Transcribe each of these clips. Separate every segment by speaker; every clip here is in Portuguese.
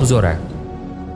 Speaker 1: Vamos orar.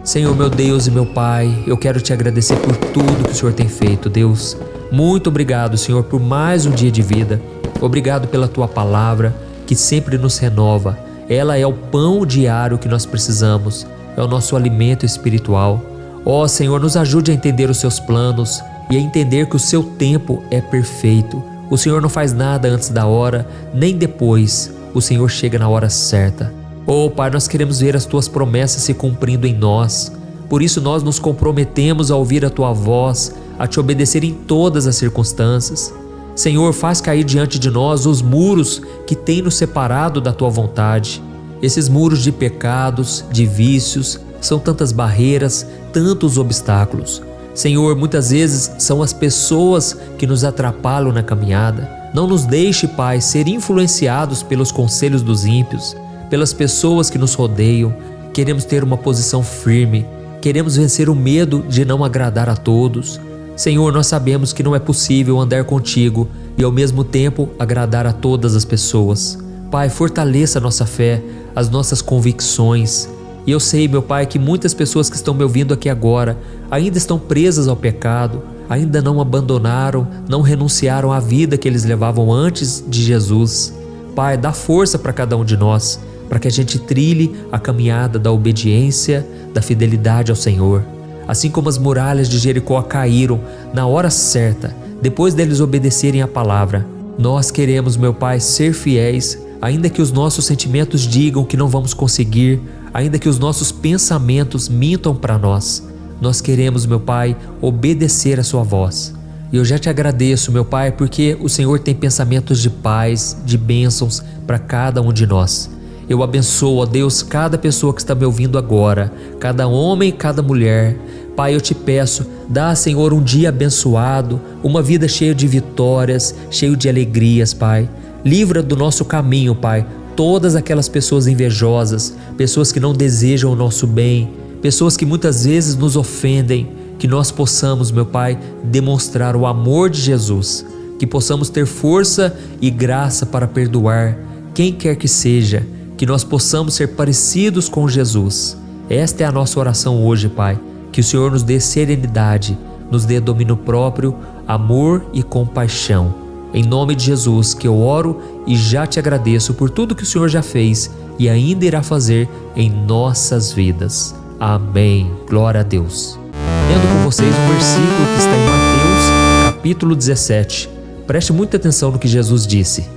Speaker 1: Senhor, meu Deus e meu Pai, eu quero te agradecer por tudo que o Senhor tem feito, Deus. Muito obrigado, Senhor, por mais um dia de vida. Obrigado pela tua palavra, que sempre nos renova. Ela é o pão diário que nós precisamos, é o nosso alimento espiritual. Ó Senhor, nos ajude a entender os seus planos e a entender que o seu tempo é perfeito. O Senhor não faz nada antes da hora, nem depois. O Senhor chega na hora certa. Ó Pai, nós queremos ver as tuas promessas se cumprindo em nós. Por isso nós nos comprometemos a ouvir a tua voz, a te obedecer em todas as circunstâncias. Senhor, faz cair diante de nós os muros que têm nos separado da tua vontade. Esses muros de pecados, de vícios, são tantas barreiras, tantos obstáculos. Senhor, muitas vezes são as pessoas que nos atrapalham na caminhada. Não nos deixe, Pai, ser influenciados pelos conselhos dos ímpios, pelas pessoas que nos rodeiam. Queremos ter uma posição firme, queremos vencer o medo de não agradar a todos. Senhor, nós sabemos que não é possível andar contigo e ao mesmo tempo agradar a todas as pessoas. Pai, fortaleça a nossa fé, as nossas convicções. E eu sei, meu Pai, que muitas pessoas que estão me ouvindo aqui agora ainda estão presas ao pecado, ainda não abandonaram, não renunciaram à vida que eles levavam antes de Jesus. Pai, dá força para cada um de nós, para que a gente trilhe a caminhada da obediência, da fidelidade ao Senhor. Assim como as muralhas de Jericó caíram na hora certa, depois deles obedecerem a palavra, nós queremos, meu Pai, ser fiéis, ainda que os nossos sentimentos digam que não vamos conseguir, ainda que os nossos pensamentos mintam para nós. Nós queremos, meu Pai, obedecer a sua voz. E eu já te agradeço, meu Pai, porque o Senhor tem pensamentos de paz, de bênçãos para cada um de nós. Eu abençoo, ó Deus, cada pessoa que está me ouvindo agora, cada homem e cada mulher. Pai, eu te peço, dá, Senhor, um dia abençoado, uma vida cheia de vitórias, cheio de alegrias, Pai. Livra do nosso caminho, Pai, todas aquelas pessoas invejosas, pessoas que não desejam o nosso bem, pessoas que muitas vezes nos ofendem. Que nós possamos, meu Pai, demonstrar o amor de Jesus, que possamos ter força e graça para perdoar quem quer que seja, que nós possamos ser parecidos com Jesus. Esta é a nossa oração hoje, Pai, que o Senhor nos dê serenidade, nos dê domínio próprio, amor e compaixão. Em nome de Jesus que eu oro e já te agradeço por tudo que o Senhor já fez e ainda irá fazer em nossas vidas. Amém. Glória a Deus. Lendo com vocês um versículo que está em Mateus, capítulo 17. Preste muita atenção no que Jesus disse.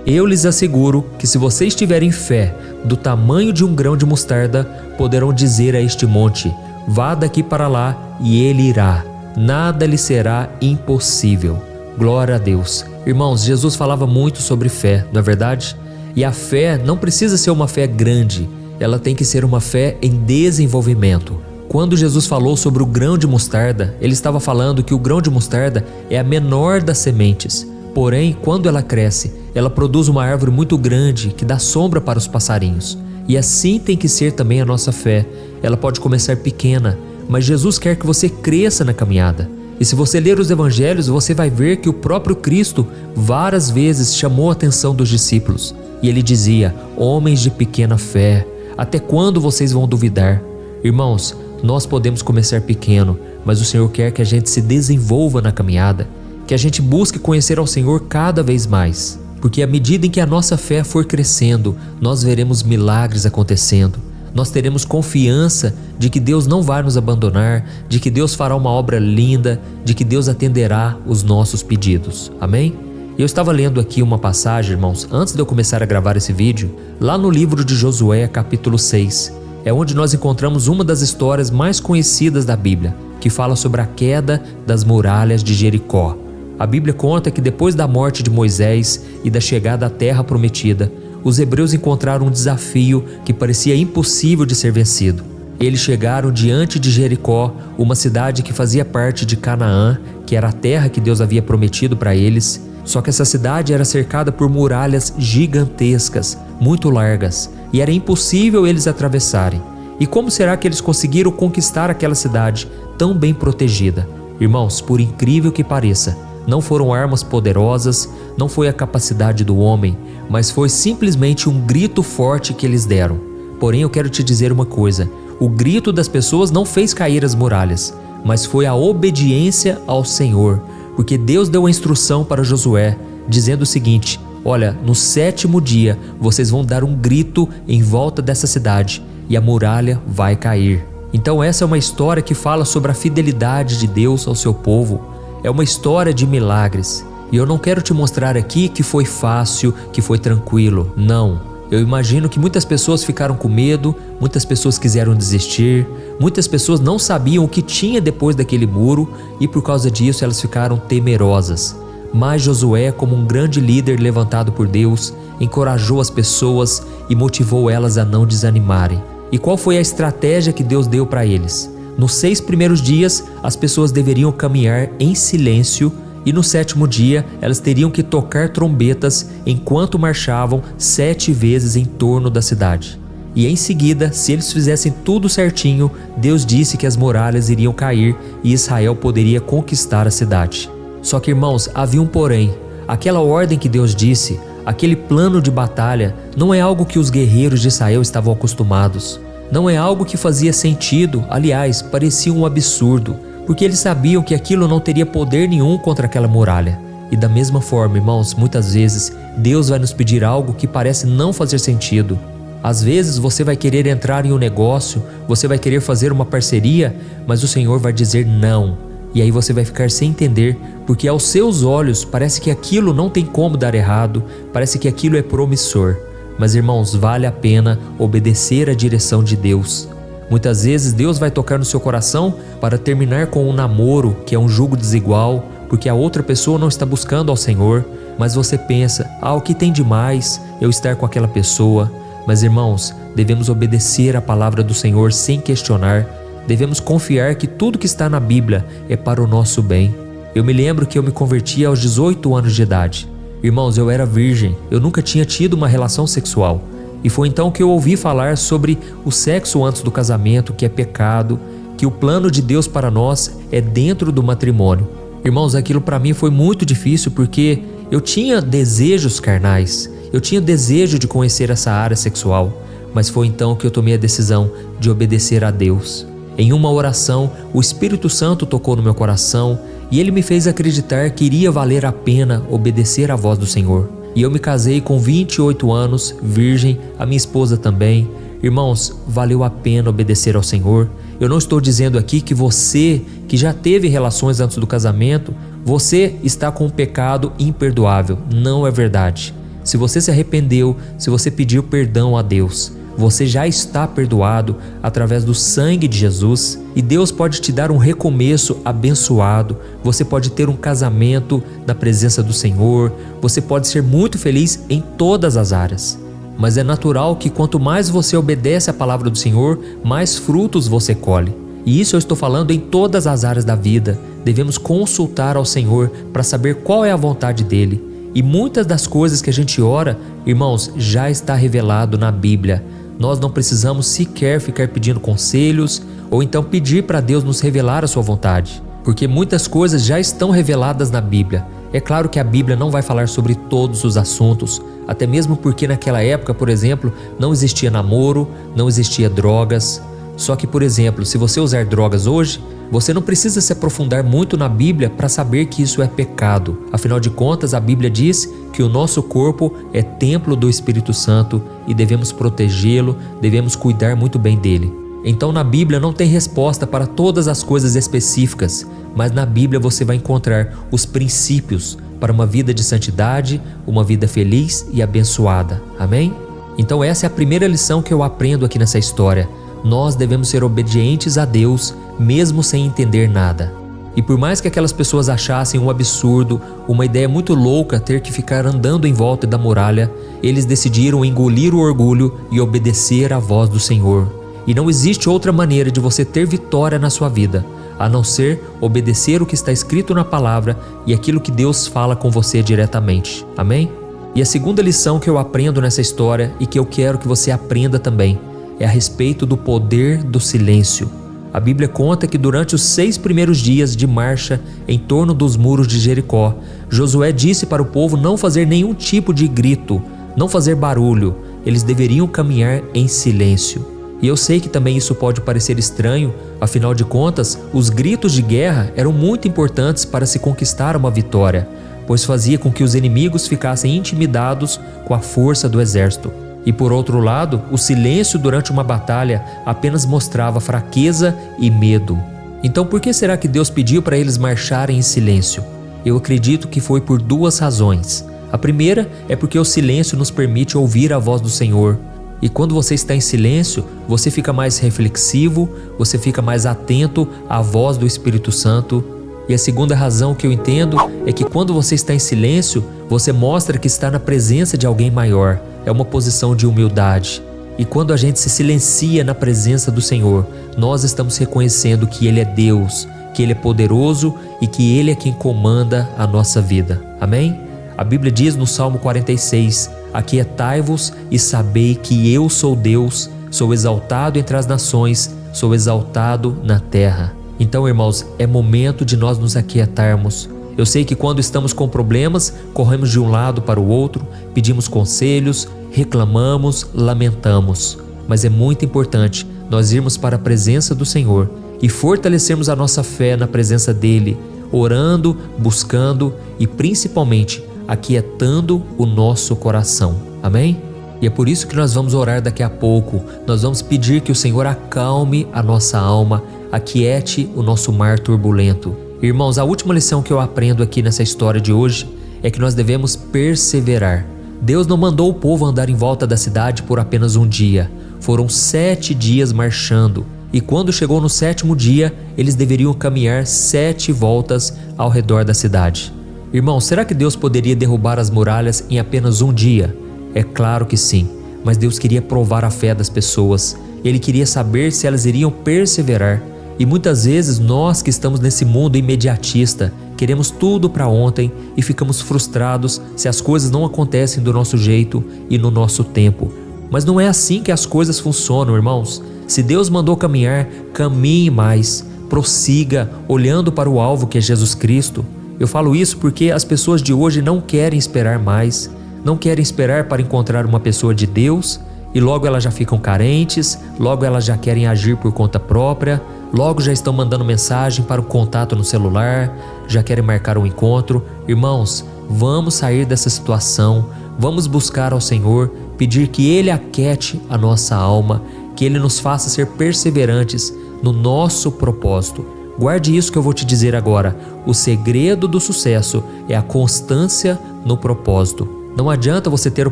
Speaker 1: Eu lhes asseguro que se vocês tiverem fé do tamanho de um grão de mostarda, poderão dizer a este monte, vá daqui para lá, e ele irá. Nada lhe será impossível. Glória a Deus. Irmãos, Jesus falava muito sobre fé, não é verdade? E a fé não precisa ser uma fé grande, ela tem que ser uma fé em desenvolvimento. Quando Jesus falou sobre o grão de mostarda, ele estava falando que o grão de mostarda é a menor das sementes. Porém, quando ela cresce, ela produz uma árvore muito grande que dá sombra para os passarinhos. E assim tem que ser também a nossa fé. Ela pode começar pequena, mas Jesus quer que você cresça na caminhada. E se você ler os evangelhos, você vai ver que o próprio Cristo várias vezes chamou a atenção dos discípulos. E ele dizia, homens de pequena fé, até quando vocês vão duvidar? Irmãos, nós podemos começar pequeno, mas o Senhor quer que a gente se desenvolva na caminhada, que a gente busque conhecer ao Senhor cada vez mais, porque à medida em que a nossa fé for crescendo, nós veremos milagres acontecendo, nós teremos confiança de que Deus não vai nos abandonar, de que Deus fará uma obra linda, de que Deus atenderá os nossos pedidos, amém? Eu estava lendo aqui uma passagem, irmãos, antes de eu começar a gravar esse vídeo, lá no livro de Josué, capítulo 6, é onde nós encontramos uma das histórias mais conhecidas da Bíblia, que fala sobre a queda das muralhas de Jericó. A Bíblia conta que depois da morte de Moisés e da chegada à terra prometida, os hebreus encontraram um desafio que parecia impossível de ser vencido. Eles chegaram diante de Jericó, uma cidade que fazia parte de Canaã, que era a terra que Deus havia prometido para eles. Só que essa cidade era cercada por muralhas gigantescas, muito largas, e era impossível eles atravessarem. E como será que eles conseguiram conquistar aquela cidade tão bem protegida? Irmãos, por incrível que pareça, não foram armas poderosas, não foi a capacidade do homem, mas foi simplesmente um grito forte que eles deram. Porém, eu quero te dizer uma coisa: o grito das pessoas não fez cair as muralhas, mas foi a obediência ao Senhor, porque Deus deu a instrução para Josué, dizendo o seguinte: olha, no 7º dia vocês vão dar um grito em volta dessa cidade e a muralha vai cair. Então essa é uma história que fala sobre a fidelidade de Deus ao seu povo. É uma história de milagres. E eu não quero te mostrar aqui que foi fácil, que foi tranquilo. Não. Eu imagino que muitas pessoas ficaram com medo, muitas pessoas quiseram desistir, muitas pessoas não sabiam o que tinha depois daquele muro e por causa disso elas ficaram temerosas. Mas Josué, como um grande líder levantado por Deus, encorajou as pessoas e motivou elas a não desanimarem. E qual foi a estratégia que Deus deu para eles? Nos 6 primeiros dias, as pessoas deveriam caminhar em silêncio e no 7º dia, elas teriam que tocar trombetas enquanto marchavam 7 vezes em torno da cidade. E em seguida, se eles fizessem tudo certinho, Deus disse que as muralhas iriam cair e Israel poderia conquistar a cidade. Só que, irmãos, havia um porém. Aquela ordem que Deus disse, aquele plano de batalha, não é algo que os guerreiros de Israel estavam acostumados. Não é algo que fazia sentido, aliás, parecia um absurdo, porque eles sabiam que aquilo não teria poder nenhum contra aquela muralha. E da mesma forma, irmãos, muitas vezes Deus vai nos pedir algo que parece não fazer sentido. Às vezes você vai querer entrar em um negócio, você vai querer fazer uma parceria, mas o Senhor vai dizer não. E aí você vai ficar sem entender, porque aos seus olhos parece que aquilo não tem como dar errado, parece que aquilo é promissor. Mas, irmãos, vale a pena obedecer à direção de Deus. Muitas vezes Deus vai tocar no seu coração para terminar com um namoro que é um jugo desigual, porque a outra pessoa não está buscando ao Senhor, mas você pensa: o que tem de mais eu estar com aquela pessoa? Mas, irmãos, devemos obedecer à palavra do Senhor sem questionar. Devemos confiar que tudo que está na Bíblia é para o nosso bem. Eu me lembro que eu me converti aos 18 anos de idade. Irmãos, eu era virgem, eu nunca tinha tido uma relação sexual. E foi então que eu ouvi falar sobre o sexo antes do casamento, que é pecado, que o plano de Deus para nós é dentro do matrimônio. Irmãos, aquilo para mim foi muito difícil porque eu tinha desejos carnais, eu tinha desejo de conhecer essa área sexual, mas foi então que eu tomei a decisão de obedecer a Deus. Em uma oração, o Espírito Santo tocou no meu coração e ele me fez acreditar que iria valer a pena obedecer à voz do Senhor. E eu me casei com 28 anos, virgem, a minha esposa também. Irmãos, valeu a pena obedecer ao Senhor. Eu não estou dizendo aqui que você, que já teve relações antes do casamento, você está com um pecado imperdoável. Não é verdade. Se você se arrependeu, se você pediu perdão a Deus, você já está perdoado através do sangue de Jesus e Deus pode te dar um recomeço abençoado. Você pode ter um casamento na presença do Senhor, você pode ser muito feliz em todas as áreas. Mas é natural que quanto mais você obedece à palavra do Senhor, mais frutos você colhe. E isso eu estou falando em todas as áreas da vida. Devemos consultar ao Senhor para saber qual é a vontade dEle. E muitas das coisas que a gente ora, irmãos, já está revelado na Bíblia. Nós não precisamos sequer ficar pedindo conselhos ou então pedir para Deus nos revelar a sua vontade, porque muitas coisas já estão reveladas na Bíblia. É claro que a Bíblia não vai falar sobre todos os assuntos, até mesmo porque naquela época, por exemplo, não existia namoro, não existia drogas. Só que, por exemplo, se você usar drogas hoje, você não precisa se aprofundar muito na Bíblia para saber que isso é pecado. Afinal de contas, a Bíblia diz que o nosso corpo é templo do Espírito Santo e devemos protegê-lo, devemos cuidar muito bem dele. Então na Bíblia não tem resposta para todas as coisas específicas, mas na Bíblia você vai encontrar os princípios para uma vida de santidade, uma vida feliz e abençoada. Amém? Então essa é a primeira lição que eu aprendo aqui nessa história. Nós devemos ser obedientes a Deus, mesmo sem entender nada. E por mais que aquelas pessoas achassem um absurdo, uma ideia muito louca ter que ficar andando em volta da muralha, eles decidiram engolir o orgulho e obedecer à voz do Senhor. E não existe outra maneira de você ter vitória na sua vida, a não ser obedecer o que está escrito na palavra e aquilo que Deus fala com você diretamente. Amém? E a segunda lição que eu aprendo nessa história e que eu quero que você aprenda também é a respeito do poder do silêncio. A Bíblia conta que durante os 6 primeiros dias de marcha em torno dos muros de Jericó, Josué disse para o povo não fazer nenhum tipo de grito, não fazer barulho, eles deveriam caminhar em silêncio. E eu sei que também isso pode parecer estranho, afinal de contas, os gritos de guerra eram muito importantes para se conquistar uma vitória, pois fazia com que os inimigos ficassem intimidados com a força do exército. E por outro lado, o silêncio durante uma batalha apenas mostrava fraqueza e medo. Então por que será que Deus pediu para eles marcharem em silêncio? Eu acredito que foi por duas razões. A primeira é porque o silêncio nos permite ouvir a voz do Senhor. E quando você está em silêncio, você fica mais reflexivo, você fica mais atento à voz do Espírito Santo. E a segunda razão que eu entendo é que quando você está em silêncio, você mostra que está na presença de alguém maior. É uma posição de humildade. E quando a gente se silencia na presença do Senhor, nós estamos reconhecendo que Ele é Deus, que Ele é poderoso e que Ele é quem comanda a nossa vida. Amém? A Bíblia diz no Salmo 46, aquietai-vos e sabei que eu sou Deus, sou exaltado entre as nações, sou exaltado na terra. Então, irmãos, é momento de nós nos aquietarmos. Eu sei que quando estamos com problemas, corremos de um lado para o outro, pedimos conselhos, reclamamos, lamentamos. Mas é muito importante nós irmos para a presença do Senhor e fortalecermos a nossa fé na presença dEle, orando, buscando e principalmente aquietando o nosso coração. Amém? E é por isso que nós vamos orar daqui a pouco. Nós vamos pedir que o Senhor acalme a nossa alma, aquiete o nosso mar turbulento. Irmãos, a última lição que eu aprendo aqui nessa história de hoje é que nós devemos perseverar. Deus não mandou o povo andar em volta da cidade por apenas um dia. Foram 7 dias marchando. E quando chegou no 7º dia, eles deveriam caminhar 7 voltas ao redor da cidade. Irmão, será que Deus poderia derrubar as muralhas em apenas um dia? É claro que sim, mas Deus queria provar a fé das pessoas. Ele queria saber se elas iriam perseverar. E muitas vezes nós que estamos nesse mundo imediatista, queremos tudo para ontem e ficamos frustrados se as coisas não acontecem do nosso jeito e no nosso tempo. Mas não é assim que as coisas funcionam, irmãos. Se Deus mandou caminhar, caminhe mais, prossiga olhando para o alvo que é Jesus Cristo. Eu falo isso porque as pessoas de hoje não querem esperar mais, não querem esperar para encontrar uma pessoa de Deus e logo elas já ficam carentes, logo elas já querem agir por conta própria, logo já estão mandando mensagem para o contato no celular, já querem marcar um encontro. Irmãos, vamos sair dessa situação, vamos buscar ao Senhor, pedir que Ele aquiete a nossa alma, que Ele nos faça ser perseverantes no nosso propósito. Guarde isso que eu vou te dizer agora. O segredo do sucesso é a constância no propósito. Não adianta você ter o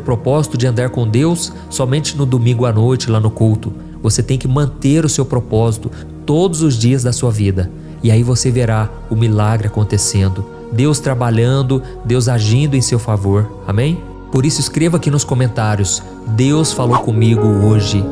Speaker 1: propósito de andar com Deus somente no domingo à noite lá no culto. Você tem que manter o seu propósito todos os dias da sua vida. E aí você verá o milagre acontecendo. Deus trabalhando, Deus agindo em seu favor. Amém? Por isso escreva aqui nos comentários: Deus falou comigo hoje.